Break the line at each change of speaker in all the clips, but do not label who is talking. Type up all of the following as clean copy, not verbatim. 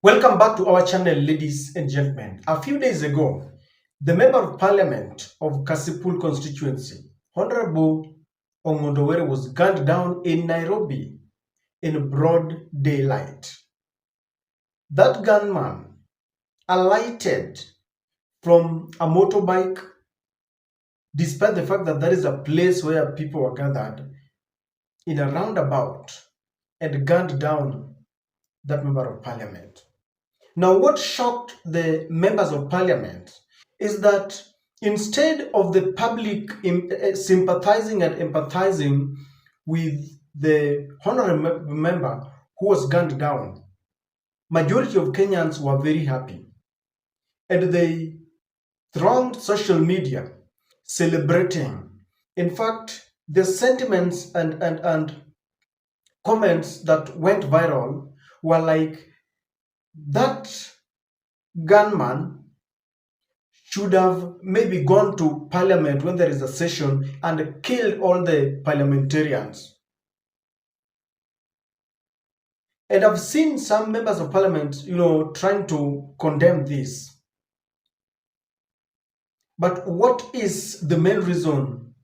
Welcome back to our channel, ladies and gentlemen. A few days ago, the Member of Parliament of Kasipul constituency, Honorable Ongondo, was gunned down in Nairobi in broad daylight. That gunman alighted from a motorbike, despite the fact that that is a place where people were gathered, in a roundabout, and gunned down that Member of Parliament. Now, what shocked the members of Parliament is that instead of the public sympathizing and empathizing with the honorable member who was gunned down, majority of Kenyans were very happy. And they thronged social media celebrating. In fact, the sentiments and comments that went viral were like, that gunman should have maybe gone to parliament when there is a session and killed all the parliamentarians. And I've seen some members of parliament, trying to condemn this. But what is the main reason?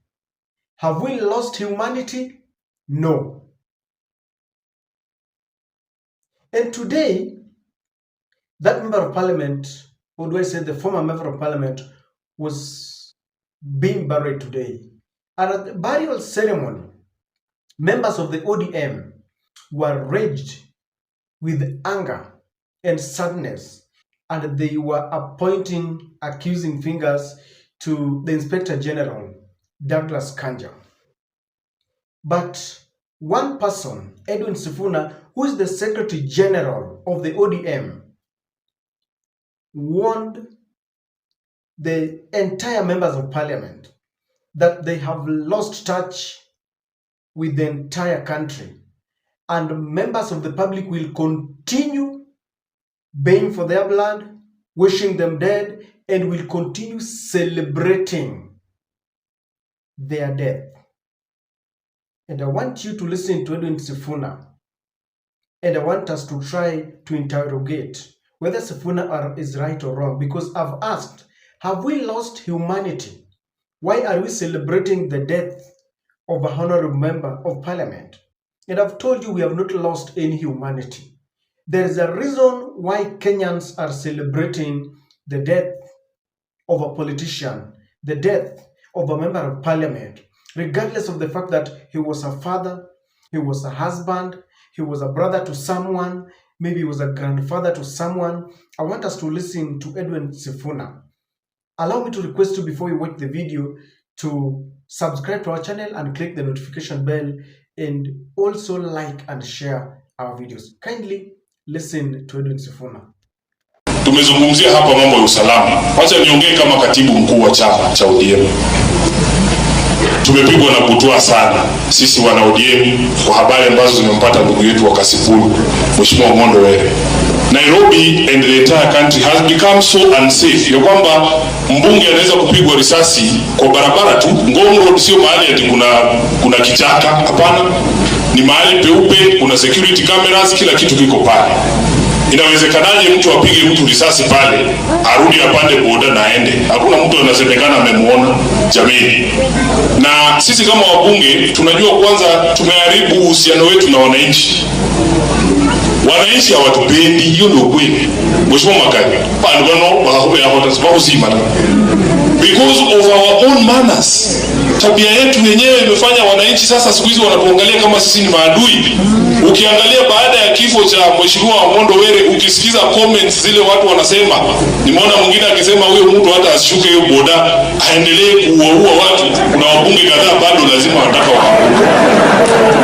Have we lost humanity? No. And today, that member of parliament, or do I say the former member of parliament, was being buried today. And at the burial ceremony, members of the ODM were raged with anger and sadness, and they were pointing accusing fingers to the Inspector General, Douglas Kanja. But one person, Edwin Sifuna, who is the Secretary General of the ODM, warned the entire members of parliament that they have lost touch with the entire country, and members of the public will continue baying for their blood, wishing them dead, and will continue celebrating their death. And I want you to listen to Edwin Sifuna, and I want us to try to interrogate whether Sifuna is right or wrong, because I've asked, have we lost humanity? Why are we celebrating the death of a honorable member of parliament? And I've told you we have not lost any humanity. There is a reason why Kenyans are celebrating the death of a politician, the death of a member of parliament, regardless of the fact that he was a father, he was a husband, he was a brother to someone, maybe he was a grandfather to someone. I want us to listen to Edwin Sifuna. Allow me to request you, before you watch the video, to subscribe to our channel and click the notification bell, and also like and share our videos. Kindly listen to Edwin Sifuna.
Tumezungumzia hapa mambo ya usalama. Wacha niongee kama katibu mkuu wa chama cha ODM. Tumepigwa na butwaa sana sisi wana ODM kwa habari ambazo zimempata ndugu yetu wa Kasipul, Mheshimiwa Ongondo. Nairobi and the entire country has become so unsafe ya kwamba mbunge anaweza kupigwa risasi kwa barabara tu. Ngong Road sio mahali ati kuna kichaka, hapana. Ni mahali peupe, kuna security cameras, kila kitu kiko pale. Inawezekanaje mtu apige mtu risasi pale, arudi apande boda na aende? Hakuna mtu anasemekana amemuona, jamii. Na sisi kama wabunge tunajua kwanza tumeharibu uhusiano wetu na wananchi. Wananchi hawatupendi, hiyo ndio kweli. Mheshimiwa Makani, pandano wakakuwa ya hota sababu zima. Because of our own manners. Tabia yetu yenyewe imefanya wananchi sasa siku hizi wanatuangalia kama sisi ni maadui. Ukiangalia baada ya kifo cha Mheshimiwa Ongondo, ukisikiza comments zile watu wanasema, nimeona mwingine akisema huyo mtu hata asishuke hiyo boda aendelee kuua watu. Kuna wabunge kadhaa bado lazima wanataka waamke.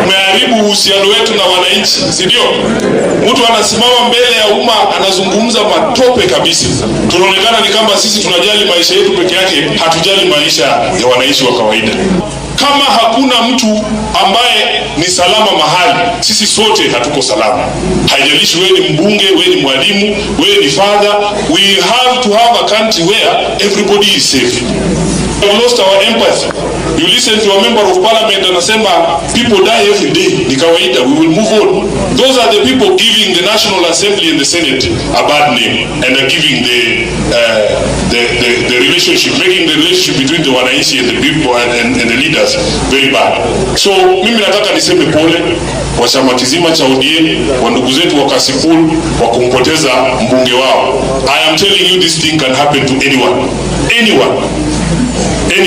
Umeharibu uhusiano wetu na wananchi, si ndio? Mtu anasimama mbele ya umma anazungumza matope kabisa. Tunaonekana ni kama sisi tunajali maisha yetu peke yake, hatujali maisha ya wananchi wa kawaida. Kama hakuna mtu ambaye ni salama mahali, sisi sote hatuko salama. Haijalishi wewe ni mbunge, wewe ni mwalimu, wewe ni father, we have to have a country where everybody is safe. We lost our empathy. You listen to a member of parliament anasema people die every day, ni kawaida, we will move on. Those are the people giving the National Assembly and the Senate a bad name, and are giving the relationship, making the relationship between the wananchi and the people and the leaders very bad. So mimi nataka niseme pole kwa chama kizima cha ODM, kwa ndugu zetu wa Kasipul kwa kumpoteza mbunge wao. I am telling you, this thing can happen to anyone, any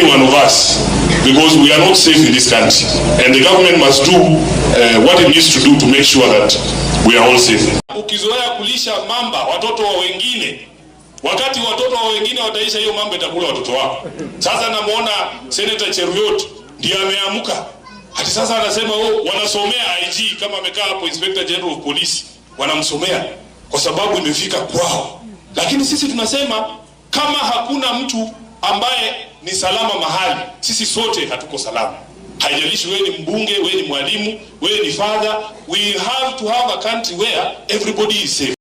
one of us, because we are not safe in this country, and the government must do what it needs to do to make sure that we are all safe. Ukizoea kulisha mamba watoto wa wengine, wakati watoto wa wengine wataisha, hiyo mamba itakula watoto wao. Sasa namuona Senator Cheruiyot ndiye ameamuka, hadi sasa anasema wanasomea IG, kama amekaa hapo Inspector General of Police wanamsomea kwa sababu imefika kwao. Lakini sisi tunasema kama hakuna mtu ambaye ni salama mahali, sisi sote hatuko salama. Haijalishi wewe ni mbunge, wewe ni mwalimu, wewe ni father, we have to have a country where everybody is safe.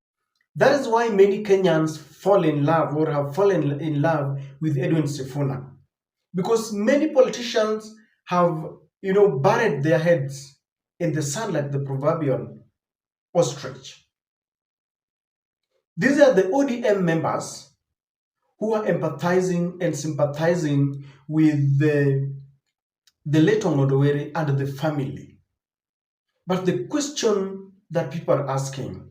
That is why many Kenyans fall in love or have fallen in love with Edwin Sifuna. Because many politicians have, buried their heads in the sand like the proverbial ostrich. These are the ODM members who are empathizing and sympathizing with the late Ongondo and the family. But the question that people are asking,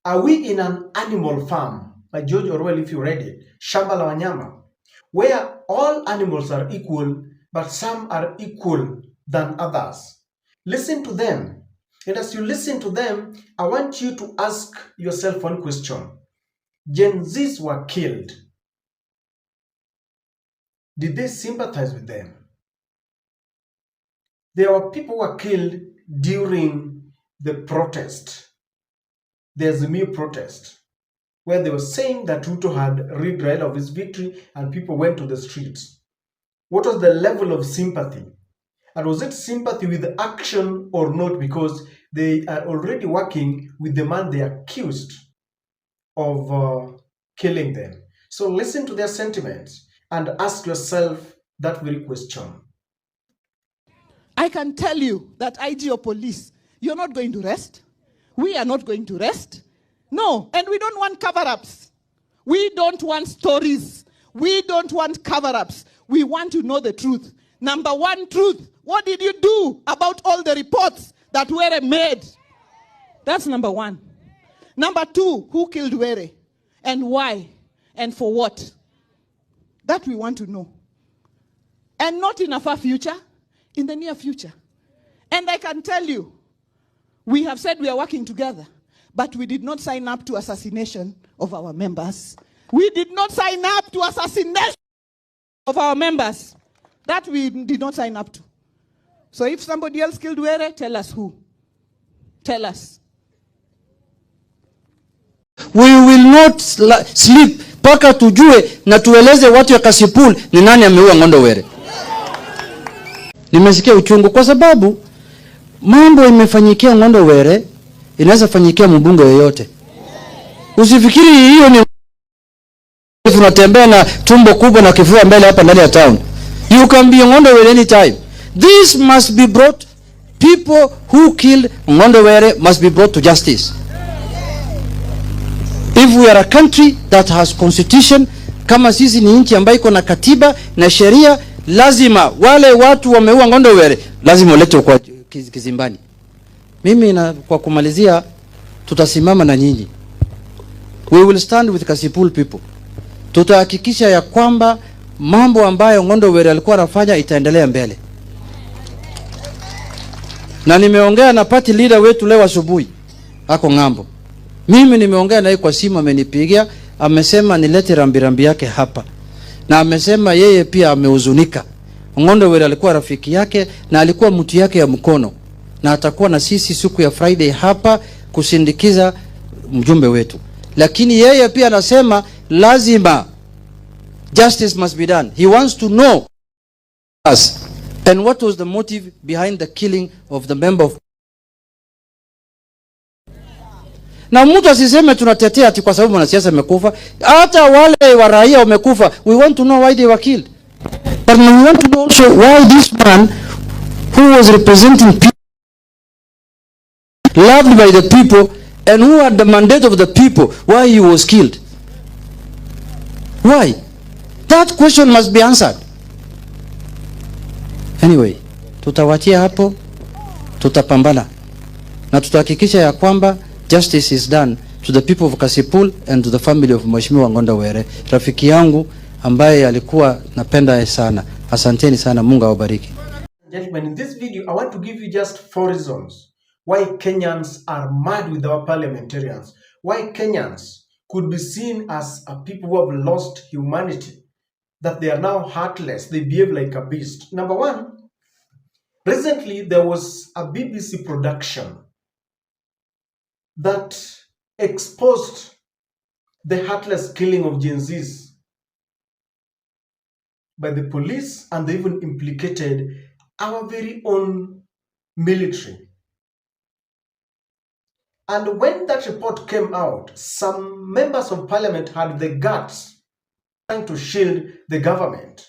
are we in an animal farm, by George Orwell, if you read it, Shamba la Wanyama, where all animals are equal, but some are equal than others? Listen to them. And as you listen to them, I want you to ask yourself one question. Gen Zs were killed. Did they sympathize with them? There were people who were killed during the protest. There's a new protest where they were saying that Ruto had rid Raila of his victory and people went to the streets. What was the level of sympathy? And was it sympathy with action or not? Because they are already working with the man they accused of killing them. So listen to their sentiments and ask yourself that very question.
I can tell you that IG or police, you're not going to rest. We are not going to rest. No, and we don't want cover-ups. We don't want stories. We don't want cover-ups. We want to know the truth. Number one truth, what did you do about all the reports that were made? That's number one. Number two, who killed Were and why and for what? That we want to know. And not in a far future, in the near future. And I can tell you, we have said we are working together, but we did not sign up to assassination of our members. We did not sign up to assassination of our members. That we did not sign up to. So if somebody else killed Were, tell us who. Tell us.
We will not sleep paka tujue na tueleze watu ya Kasipul ni nani ameua Ngondo Were. Nimesikia uchungu kwa sababu mambo imefanyikia Ngondo Were inaweza fanyikia mbunge yoyote. Usifikiri hiyo ni unatembea na tumbo kubwa na kifua mbele hapa ndani ya town. You can be Ngondo Were anytime. This must be brought. People who killed Ngondo Were must be brought to justice. If we are a country that has constitution, kama sisi ni nchi ambayo iko na katiba na sheria, lazima wale watu wameua Ngondo Were lazima waletwe kwa kizimbani. Mimi na kwa kumalizia, tutasimama na nyinyi. We will stand with Kasipul people. Tutahakikisha ya kwamba mambo ambayo Ngondo Were alikuwa anafanya itaendelea mbele. Na nimeongea na party leader wetu leo asubuhi, ako ngambo. Mimi nimeongea naye kwa simu, amenipigia, amesema nilete rambirambi yake hapa. Na amesema yeye pia amehuzunika. Ngondo Were alikuwa rafiki yake na alikuwa mtu yake ya mkono. Na atakuwa na sisi siku ya Friday hapa kusindikiza mjumbe wetu. Lakini yeye pia anasema lazima justice must be done. He wants to know us and what was the motive behind the killing of the member of. Na mtu asiseme tunatetea ati kwa sababu mwanasiasa amekufa. Hata wale wa raia wamekufa. We want to know why they were killed. But we want to know also why this man, who was representing people, loved by the people, and who had the mandate of the people, why he was killed. Why? That question must be answered. Anyway, tutawachia hapo, tutapambana na tutahakikisha ya kwamba justice is done to the people of Kasipul and to the family of Mheshimiwa Ongondo Were, rafiki yangu ambaye alikuwa napenda sana. Asanteni sana, Mungu awabariki.
Gentlemen, in this video, I want to give you just 4 reasons why Kenyans are mad with our parliamentarians, why Kenyans could be seen as a people who have lost humanity, that they are now heartless, they behave like a beast. Number 1, recently there was a BBC production that exposed the heartless killing of Gen Zs by the police, and they even implicated our very own military. And when that report came out, some members of parliament had the guts trying to shield the government.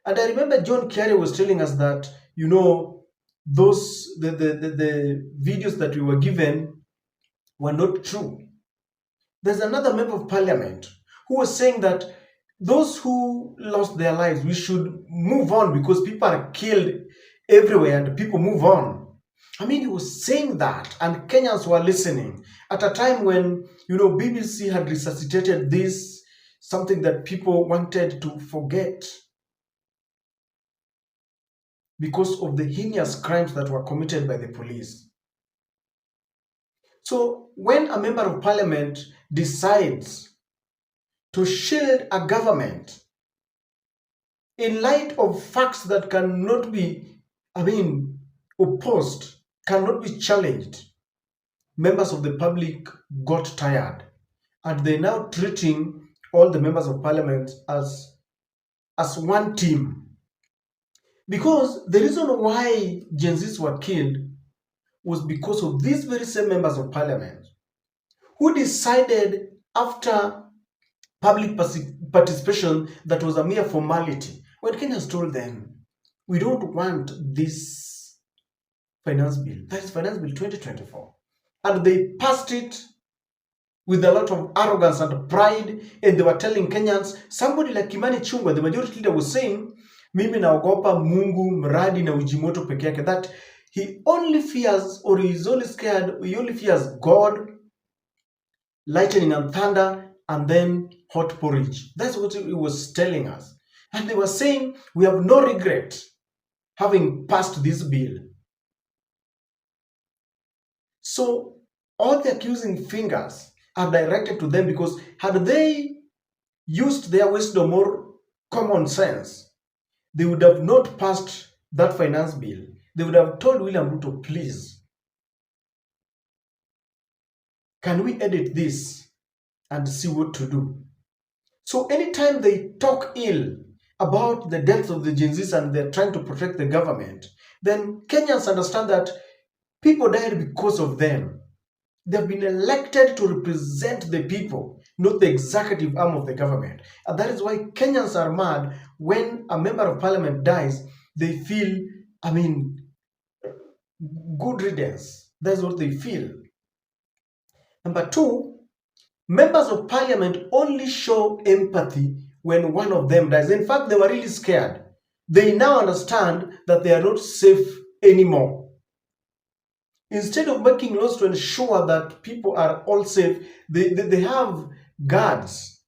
And I remember John Kerry was telling us that, you know, the videos that we were given were not true. There's another member of parliament who was saying that those who lost their lives, we should move on because people are killed everywhere and people move on. I mean, he was saying that, and Kenyans were listening at a time when, you know, BBC had resuscitated this, something that people wanted to forget because of the heinous crimes that were committed by the police. So when a member of parliament decides to shield a government in light of facts that cannot be, opposed, cannot be challenged, members of the public got tired, and they're now treating all the members of parliament as one team. Because the reason why Gen Zs were killed was because of these very same members of parliament who decided after public participation that was a mere formality, when Kenyans told them, we don't want this finance bill, that is Finance Bill 2024, and they passed it with a lot of arrogance and pride, and they were telling Kenyans, somebody like Kimani Chungwa, the majority leader, was saying, mimi naogopa Mungu, mradi na ujimoto peke yake, that he only fears, or he is only scared, he only fears God, lightning and thunder, and then hot porridge. That's what he was telling us. And they were saying, we have no regret having passed this bill. So all the accusing fingers are directed to them, because had they used their wisdom or common sense, they would have not passed that finance bill. They would have told William Ruto, please, can we edit this and see what to do? So anytime they talk ill about the deaths of the Gen Zs and they're trying to protect the government, then Kenyans understand that people died because of them. They've been elected to represent the people, not the executive arm of the government. And that is why Kenyans are mad when a member of parliament dies. They feel, good riddance. That's what they feel. Number 2, members of parliament only show empathy when one of them dies. In fact, they were really scared. They now understand that they are not safe anymore. Instead of making laws to ensure that people are all safe, they have guards.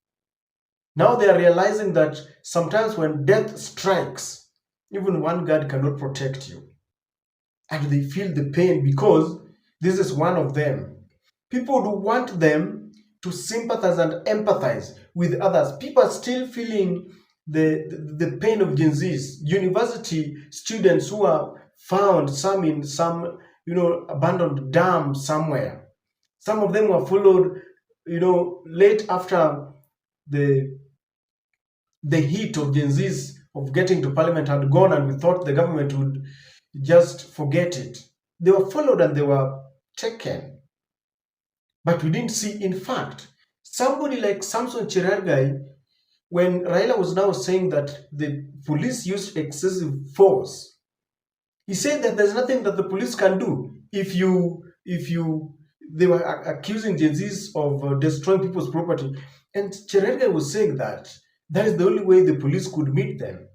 Now they are realizing that sometimes when death strikes, even one guard cannot protect you. And they feel the pain because this is one of them. People do want them to sympathize and empathize with others. People are still feeling the pain of Gen Zs. University students who are found, some in some abandoned dam somewhere. Some of them were followed, late after the heat of Gen Zs of getting to parliament had gone, and we thought the government would just forget it. They were followed and they were taken. But we didn't see, in fact, somebody like Samson Cherargei when Raila was now saying that the police used excessive force, he said that there's nothing that the police can do. They were accusing Gen Zs of destroying people's property, and Cherargei was saying that that is the only way the police could meet them.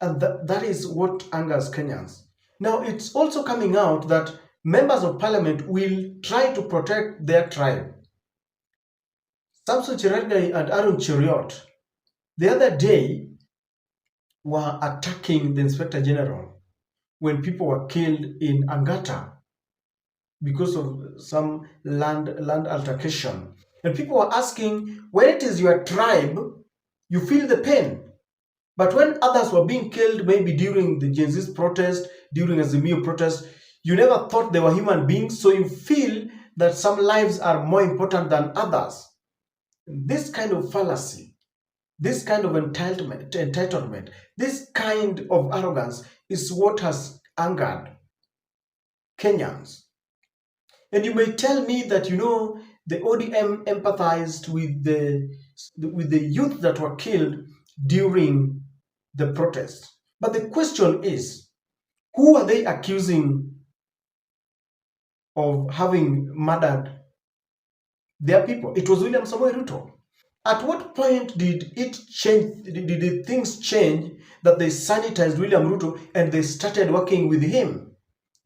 And that is what angers Kenyans. Now, it's also coming out that members of parliament will try to protect their tribe. Samson Cherargei and Aaron Cheriot, the other day, were attacking the Inspector General when people were killed in Angata because of some land altercation. And people were asking, when it is your tribe, you feel the pain. But when others were being killed, maybe during the Gen Z's protest, during Azimio protest, you never thought they were human beings, so you feel that some lives are more important than others. This kind of fallacy, this kind of entitlement, this kind of arrogance is what has angered Kenyans. And you may tell me that, you know, the ODM empathized with the youth that were killed during the protest. But the question is, who are they accusing of having murdered their people? It was William Samoei Ruto. At what point did it change? Did things change that they sanitized William Ruto and they started working with him?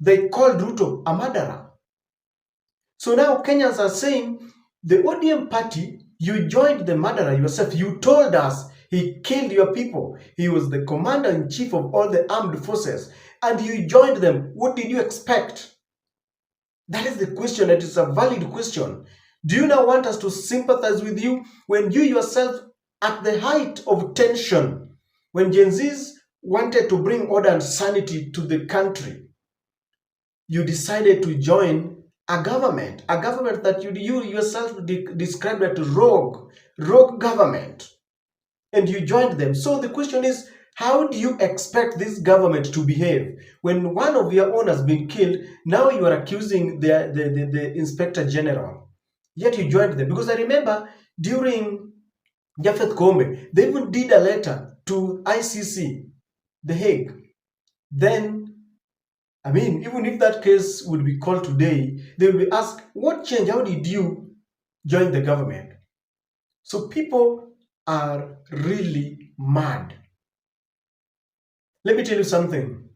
They called Ruto a murderer. So now Kenyans are saying, the ODM party, you joined the murderer yourself. You told us he killed your people. He was the commander-in-chief of all the armed forces, and you joined them. What did you expect? That is the question. It is a valid question. Do you now want us to sympathize with you when you yourself, at the height of tension, when Gen Zs wanted to bring order and sanity to the country, you decided to join a government that you yourself described as rogue government, and you joined them. So the question is, how do you expect this government to behave when one of your own has been killed? Now you are accusing the Inspector General, yet you joined them. Because I remember during Japhet Koome, they even did a letter to ICC, The Hague. Then, I mean, even if that case would be called today, they will be asked, what changed? How did you join the government? So people are really mad. Let me tell you something.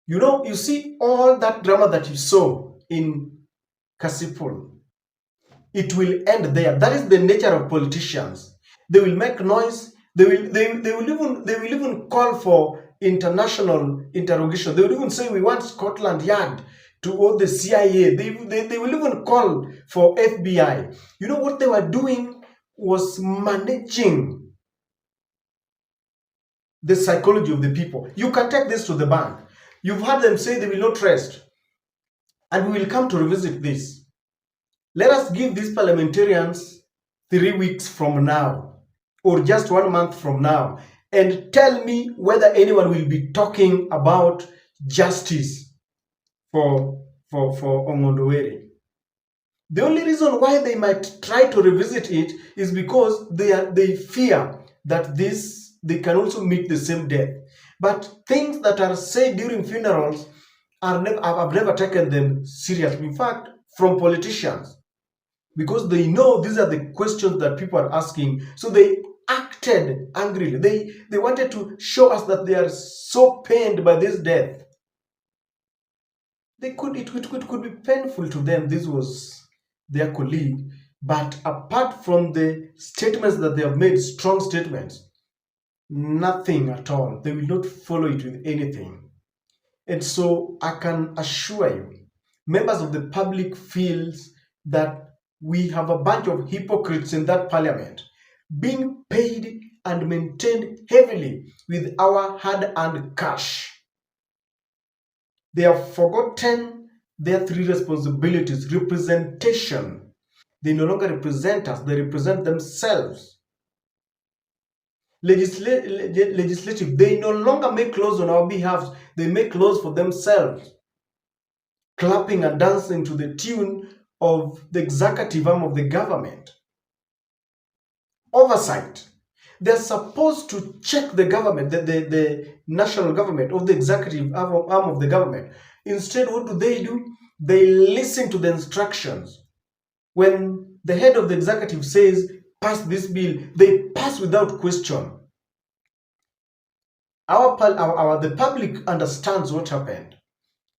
You know, you see all that drama that you saw in Kasipul, it will end there. That is the nature of politicians. They will make noise. They will even call for international interrogation. They will even say, we want Scotland Yard to hold the CIA. They will even call for FBI. You know what they were doing was managing the psychology of the people. You can take this to the bank. You've heard them say they will not rest. And we will come to revisit this. Let us give these parliamentarians 3 weeks from now, or just 1 month from now, and tell me whether anyone will be talking about justice for Ongondo. The only reason why they might try to revisit it is because they fear that they can also meet the same death. But things that are said during funerals I've never taken them seriously. In fact, from politicians, because they know these are the questions that people are asking. So they acted angrily. They wanted to show us that they are so pained by this death. It could be painful to them. This was their colleague. But apart from the statements that they have made, strong statements, nothing at all. They will not follow it with anything. And so I can assure you, members of the public feels that we have a bunch of hypocrites in that parliament being paid and maintained heavily with our hard-earned cash. They have forgotten their 3 responsibilities. Representation. They no longer represent us, they represent themselves. Legislative. They no longer make laws on our behalf, they make laws for themselves, clapping and dancing to the tune of the executive arm of the government. oversight. They're supposed to check the government, the national government, or the executive arm of the government. Instead, what do? They listen to the instructions. When the head of the executive says, pass this bill, they pass without question. The public understands what happened.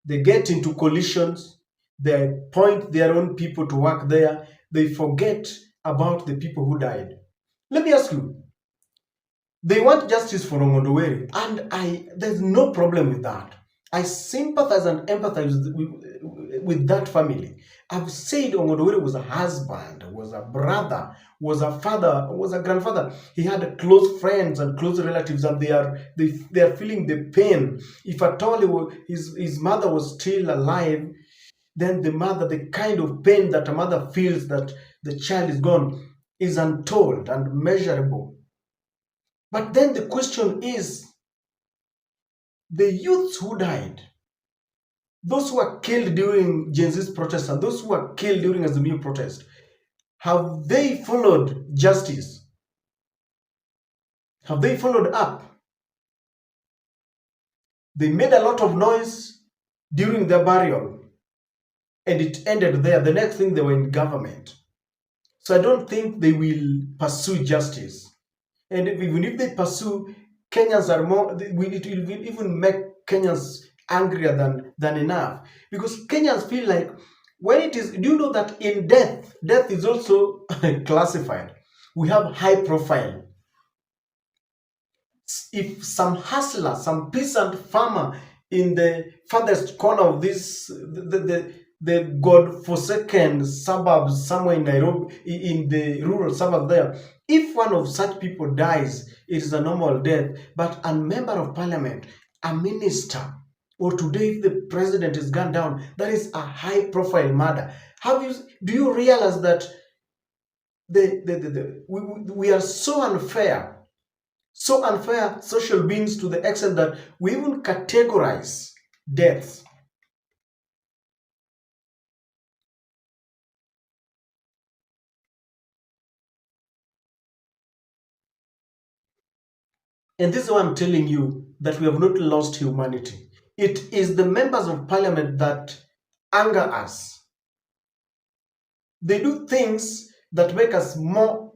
They get into coalitions, they appoint their own people to work there, they forget about the people who died. Let me ask you, they want justice for Ongondo, and there's no problem with that. I sympathize and empathize with that family. I've said Ongondo was a husband, was a brother, was a father, was a grandfather. He had close friends and close relatives, and they are feeling the pain. If at all his mother was still alive, then the kind of pain that a mother feels that the child is gone is untold and measurable. But then the question is, the youths who died, those who were killed during Gen Z's protest and those who were killed during the new protest, have they followed justice? Have they followed up? They made a lot of noise during their burial, and it ended there. The next thing, they were in government. So I don't think they will pursue justice. And even if they pursue, Kenyans are more, it will even make Kenyans angrier than enough. Because Kenyans feel like, when it is, do you know that in death is also classified? We have high profile. If some hustler, some peasant farmer in the farthest corner of this, the God-forsaken suburbs somewhere in Nairobi, in the rural suburbs there, if one of such people dies, it is a normal death. But a member of parliament, a minister, or today if the president is gunned down, that is a high-profile murder. Do you realize that we are so unfair social beings, to the extent that we even categorize deaths? And this is why I'm telling you that we have not lost humanity. It is the members of parliament that anger us. They do things that make us more,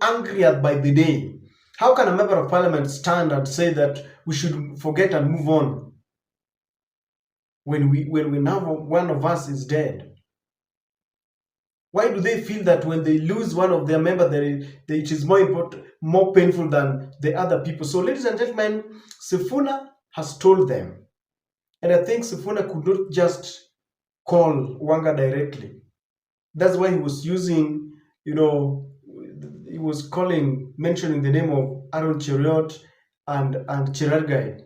angrier by the day. How can a member of parliament stand and say that we should forget and move on when we now one of us is dead? Why do they feel that when they lose one of their members, it is more important, more painful than the other people? So, ladies and gentlemen, Sifuna has told them, and I think Sifuna could not just call Wanga directly. That's why he was using, he was mentioning the name of Aaron Cheriot and Cherargei.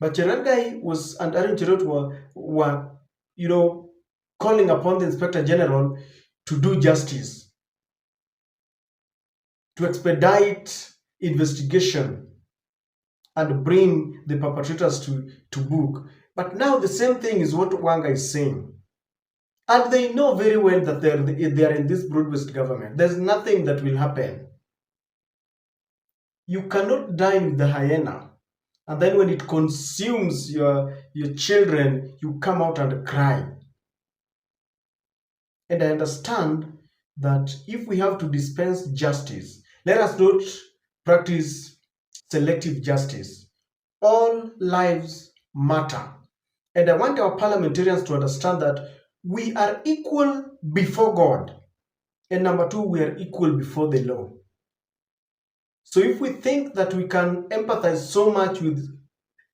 But Cherargei and Aaron Cheriot were calling upon the Inspector General to do justice, to expedite investigation and bring the perpetrators to book. But now the same thing is what Wanga is saying. And they know very well that they are in this broad-based government. There's nothing that will happen. You cannot dine with the hyena, and then when it consumes your children, you come out and cry. And I understand that if we have to dispense justice, let us not practice selective justice. All lives matter. And I want our parliamentarians to understand that we are equal before God. And number two, we are equal before the law. So if we think that we can empathize so much with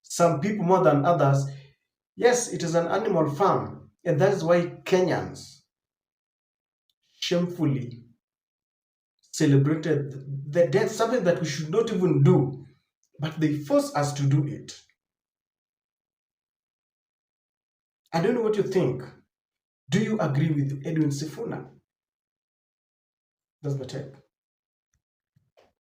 some people more than others, yes, it is an animal farm. And that is why Kenyans shamefully celebrated the death, something that we should not even do, but they force us to do it. I don't know what you think. Do you agree with Edwin Sifuna? That's my take.